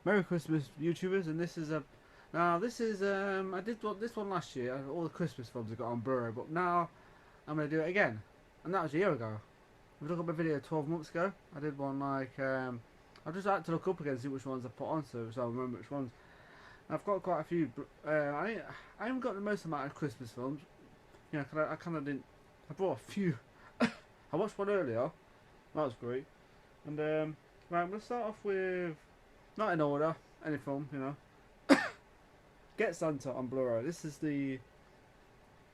Merry Christmas, YouTubers, and this is a I did this one last year. All the Christmas films I got on Blu-ray, but now I'm gonna do it again, and that was a year ago. If you look at my video 12 months ago, I did one like I just like to look up again and see which ones I put on, so I remember which ones. I've got quite a few. I haven't got the most amount of Christmas films. You know, 'cause I kind of didn't. I brought a few. I watched one earlier. That was great. And right, I'm gonna start off with not in order, any film, you know. Get Santa on Blu-ray. This is the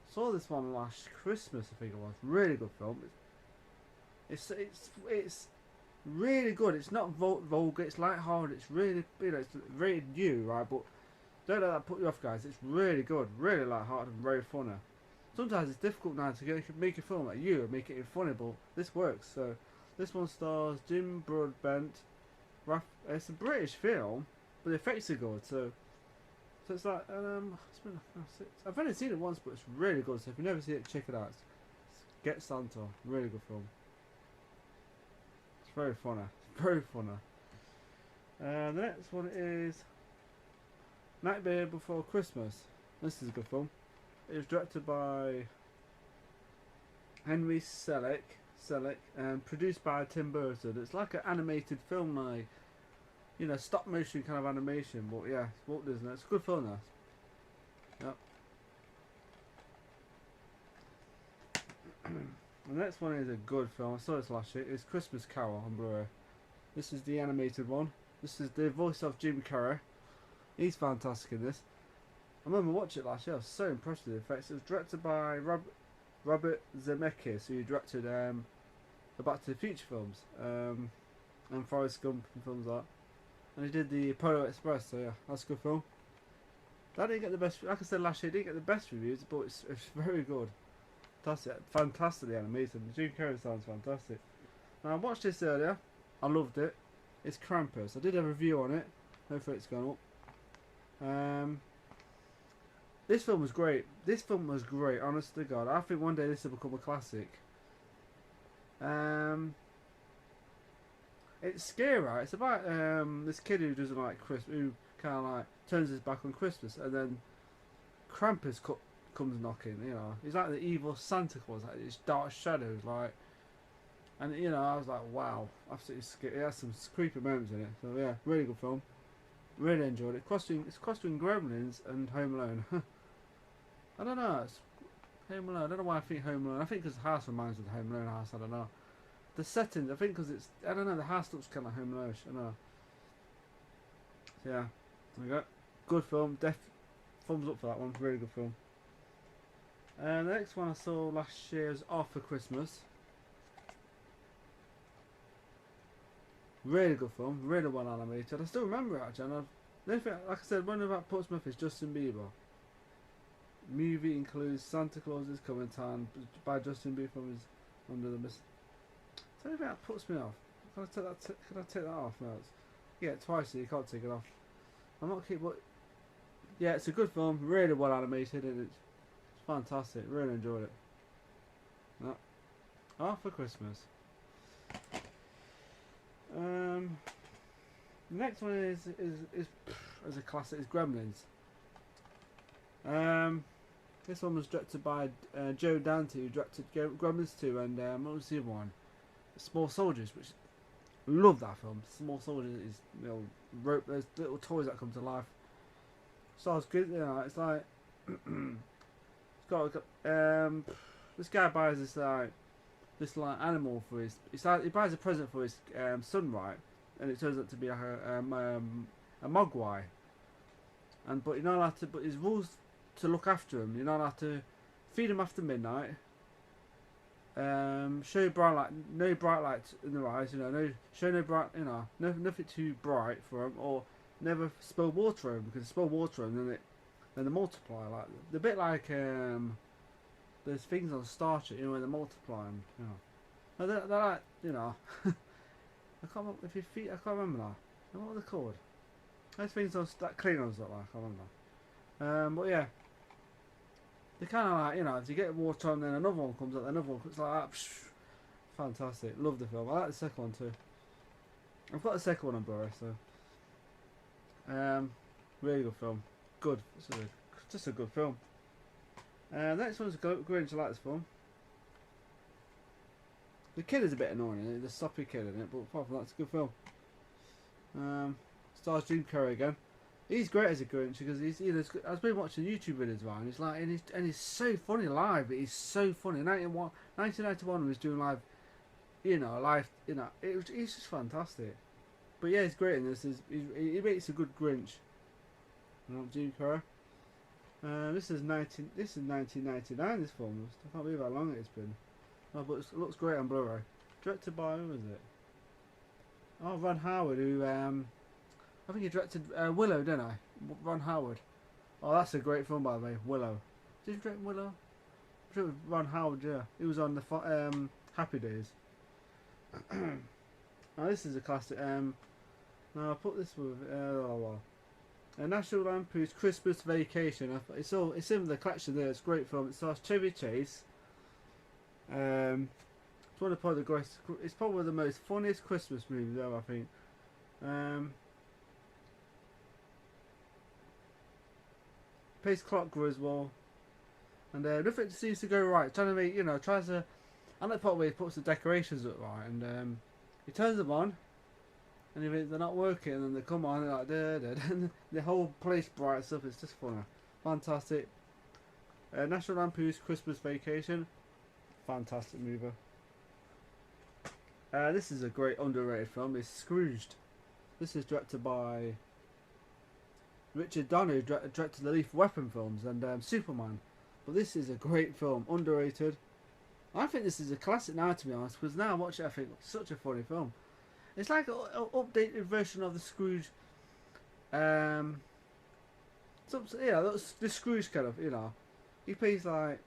saw this one last Christmas, I think it was. Really good film. It's really good. It's not vulgar. It's light-hearted. It's really, you know, it's rated U, right? But don't let that put you off, guys. It's really good, really light-hearted and very funny. Sometimes it's difficult now to make a film like you and make it funny, but this works. So this one stars Jim Broadbent. It's a British film, but the effects are good. So it's like I've only seen it once, but it's really good. So if you never see it, check it out. It's Get Santa, really good film. It's very funny. It's very funny. The next one is Nightmare Before Christmas. This is a good film. It was directed by Henry Selick and produced by Tim Burton. It's like an animated film, like, you know, stop motion kind of animation, but yeah, it's Walt Disney. It's a good film though. Yep. The next one is a good film. I saw this last year. It's Christmas Carol on Blu-ray. This is the animated one. This is the voice of Jim Carrey. He's fantastic in this. I remember watching it last year. I was so impressed with the effects. It was directed by Robert Zemeckis, who directed the Back to the Future films, and Forrest Gump and films like that. And he did the Polar Express, so yeah, that's a good film. That didn't get the best, like I said last year, it didn't get the best reviews, but it's very good. Fantastically animated. Jim Carrey sounds fantastic. Now I watched this earlier. I loved it. It's Krampus. I did a review on it. Hopefully it's gone up. This film was great. This film was great, honest to God. I think one day this will become a classic. It's scary, right? It's about this kid who doesn't like Christmas, who kind of like turns his back on Christmas, and then Krampus comes knocking. You know, he's like the evil Santa Claus, like these dark shadows, like. And you know, I was like, wow, absolutely scary. It has some creepy moments in it. So yeah, really good film. Really enjoyed it. It's crossing Gremlins and Home Alone. I don't know. It's Home Alone. I don't know why I think Home Alone. I think because the house reminds me of the Home Alone house. I don't know. The settings. I think because it's. I don't know. The house looks kind of Home Alone. I don't know. So yeah. There we go. Good film. Thumbs up for that one. Really good film. And the next one I saw last year was Off for Christmas. Really good film, really well animated. I still remember it actually. And the only thing, like I said, one about Portsmouth is Justin Bieber. Movie includes Santa Claus is Coming to Town by Justin Bieber from his Under the Mist. The only thing that puts me off. Can I take that off? No, yeah, twice so you can't take it off. I'm not keep what. Yeah, it's a good film, really well animated, and it's fantastic. Really enjoyed it. No. Off for Christmas. The next one is a classic. Is Gremlins. This one was directed by Joe Dante, who directed Gremlins 2, and what was the other one? Small Soldiers, which love that film. Small Soldiers is, you know, there's little toys that come to life. So it's good, you know. It's like it's got this guy buys this animal for his. He buys a present for his son, right? And it turns out to be like a mogwai. But you're not allowed to. But his rules to look after him. You're not allowed to feed him after midnight. Show bright light, no bright lights in the eyes. You know, nothing too bright for him, or never spill water on him, because spill water on him, then they multiply. Like the bit like there's things on Star Trek, you know, when they're multiplying, you know. They're like, you know, I can't remember if your feet. I can't remember now. What are they called? Those things on that cleaners look like. I can't remember. But yeah, they kind of like, you know, if you get water on, then another one comes out, another one. It's like that. Psh, fantastic. Love the film. I like the second one too. I've got the second one on Blu-ray, so Really good film. Good. Just a good film. Next one's Grinch. I like this film. The kid is a bit annoying, isn't it? The soppy kid in it, but apart from that, it's a good film. Stars Jim Carrey again. He's great as a Grinch because I've been watching YouTube videos right, and he's like, and he's so funny live. He's so funny. 1991 he was doing live, he's just fantastic. But yeah, he's great in this. He makes a good Grinch. Jim Carrey. This is 1999. This film. I can't believe how long it's been. Oh, but it looks great on Blu-ray. Directed by who is it? Oh, Ron Howard, who I think he directed Willow, didn't I? Ron Howard. Oh, that's a great film, by the way. Willow. Did he direct Willow? I'm sure it was Ron Howard. Yeah, he was on the Happy Days. Now this is a classic. Now I put this with National Lampoon's Christmas Vacation. It's in the collection there. It's a great film. It stars Chevy Chase. It's one of the greatest. It's probably the most funniest Christmas movie ever, I think. Plays Clark Griswold, and nothing seems to go right. Trying to make, tries to. I like the part where he puts the decorations up right, and he turns them on, and if they're not working, and they come on, they're like and the whole place brights up. It's just funny, fantastic. National Lampoon's Christmas Vacation, fantastic movie. This is a great underrated film. It's Scrooged. This is directed by Richard Donner, who directed the Lethal Weapon films and Superman. But this is a great film, underrated. I think this is a classic now, to be honest, because now I watch it, I think it's such a funny film. It's like an updated version of the Scrooge. The Scrooge kind of, he plays like.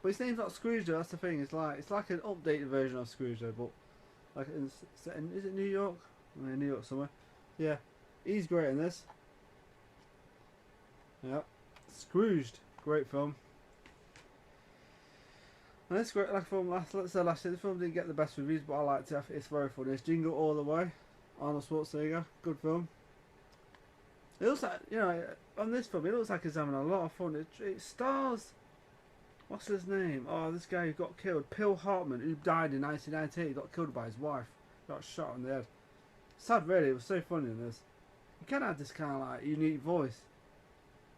But his name's not Scrooge, though, that's the thing. It's like an updated version of Scrooge, though, but like is it New York? New York somewhere. Yeah, he's great in this. Yeah, Scrooged, great film. And this great like film. Last year, the film didn't get the best reviews, but I liked it. It's very funny. It's Jingle All the Way. Arnold Schwarzenegger, good film. It looks like on this film, it looks like he's having a lot of fun. It stars. What's his name? Oh, this guy who got killed. Phil Hartman, who died in 1998. He got killed by his wife. Got shot on the head. Sad, really. It was so funny in this. He kind of had this kind of like unique voice.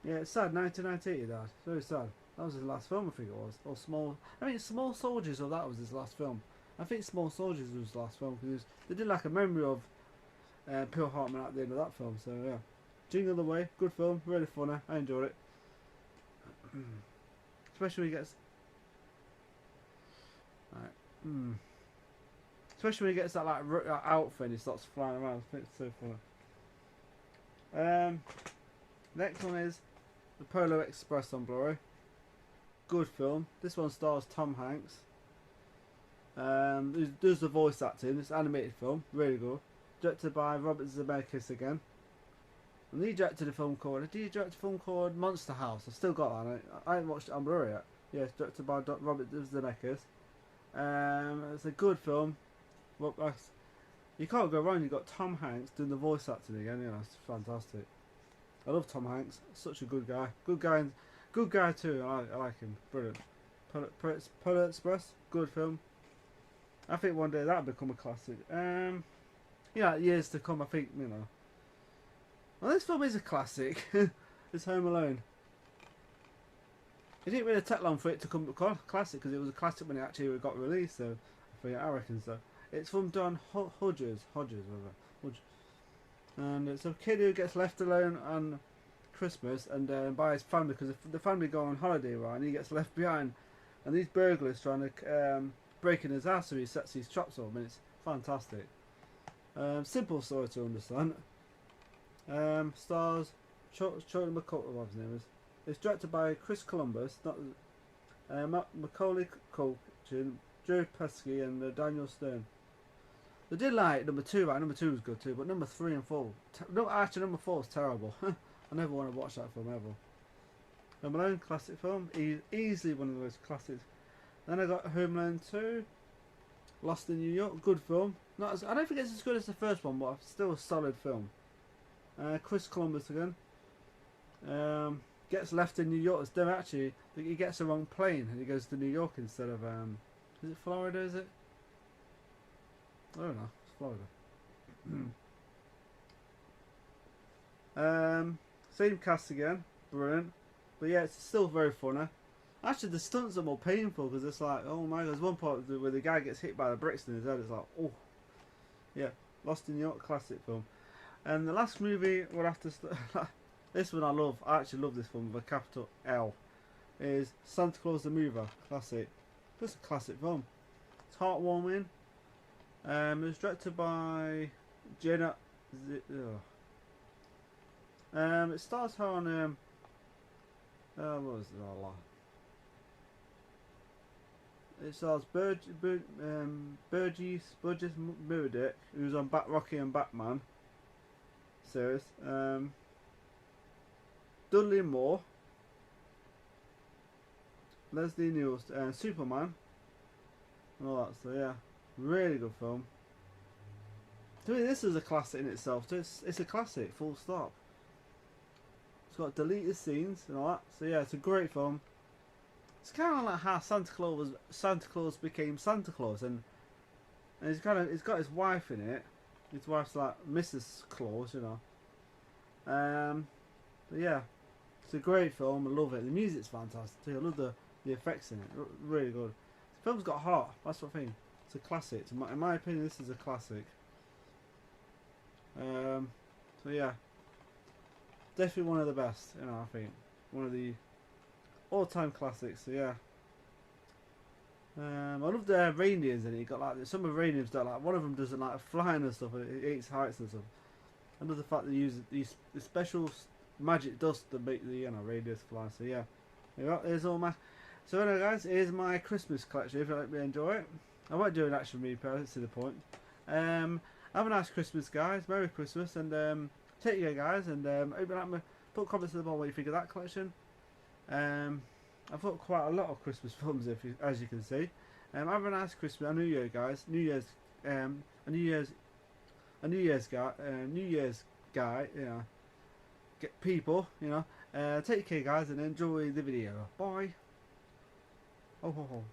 Yeah, it's sad. 1998 he died. Very sad. That was his last film, I think it was. Or Small Soldiers, or that was his last film. I think Small Soldiers was his last film because they did like a memory of Phil Hartman at the end of that film. So yeah, Jingle All the Way, good film, really funny. I enjoyed it. Especially when he gets. Especially when he gets that like outfit and he starts flying around. I think it's so funny. Next one is The Polar Express on Blu-ray. Good film. This one stars Tom Hanks. Does the voice acting. It's an animated film, really good. Directed by Robert Zemeckis again. And he directed a film called Monster House. I've still got that. I haven't watched it on Blu-ray yet. Yeah, it's directed by Robert Zemeckis. It's a good film. You can't go wrong. You've got Tom Hanks doing the voice acting again. It's fantastic. I love Tom Hanks. Such a good guy. Good guy too. I like him. Brilliant. Polar Express. Good film. I think one day that'll become a classic. Years to come. I think Well, this film is a classic. It's Home Alone. It didn't really take long for it to come a classic because it was a classic when it actually got released. So I reckon so. It's from Don Hodges, and it's a kid who gets left alone on Christmas and by his family because the family go on holiday, right? And he gets left behind, and these burglars trying to break in his house, so he sets these traps up, and it's fantastic. Simple story to understand. Stars Charlie McCullough, what his name is. It's directed by Chris Columbus, not Macaulay Culkin, Joe Pesci, and Daniel Stern. They did like number 2, right? Number 2 was good too, but number 3 and 4. Actually, number 4 is terrible. I never want to watch that film ever. Home Alone, classic film, easily one of those classics. Then I got Home Alone 2, Lost in New York, good film. Not as, I don't think it's as good as the first one, but still a solid film. Chris Columbus again. Gets left in New York. It's them actually. He gets the wrong plane and he goes to New York instead of is it Florida? Is it? I don't know. It's Florida. Same cast again. Brilliant. But yeah, it's still very funny. Actually, the stunts are more painful because it's like, oh my god, there's one part where the guy gets hit by the bricks in his head. It's like, oh, yeah, Lost in New York, classic film. And the last movie we'll have to. This one I love. I actually love this film with a capital L. Is Santa Claus the Mover, classic. Just a classic film. It's heartwarming. It was directed by Jenna. It stars her on what was it? It stars Burgess Meredith, who's on Rocky and Batman series. Dudley Moore, Leslie Niels, Superman, and all that. So yeah, really good film. To me, this is a classic in itself. It's a classic, full stop. It's got deleted scenes and all that. So yeah, it's a great film. It's kind of like how Santa Claus became Santa Claus, and he's got his wife in it. His wife's like Mrs. Claus, you know. But yeah, it's a great film. I love it. The music's fantastic too. I love the effects in it. Really good. The film's got heart. That's what I think. It's a classic. In my opinion, this is a classic. So yeah, definitely one of the best. You know, I think one of the all-time classics. So yeah. I love the reindeers in it. You got like some of the reindeers that like one of them doesn't like flying and stuff, and it eats heights and stuff. I love the fact they use the special magic dust to make the reindeers fly. So yeah, there's all my. So anyway, guys, here's my Christmas collection. If you like me, enjoy it. I won't do an action review. To the point. Have a nice Christmas, guys. Merry Christmas, and take care, guys. And hope you like me. Put comments in the bottom what you think of that collection. I've got quite a lot of Christmas films, as you can see. Have a nice Christmas, a New Year, guys. New Year's guy, you know. Get people, you know. Take care, guys, and enjoy the video. Bye. Oh, ho, ho.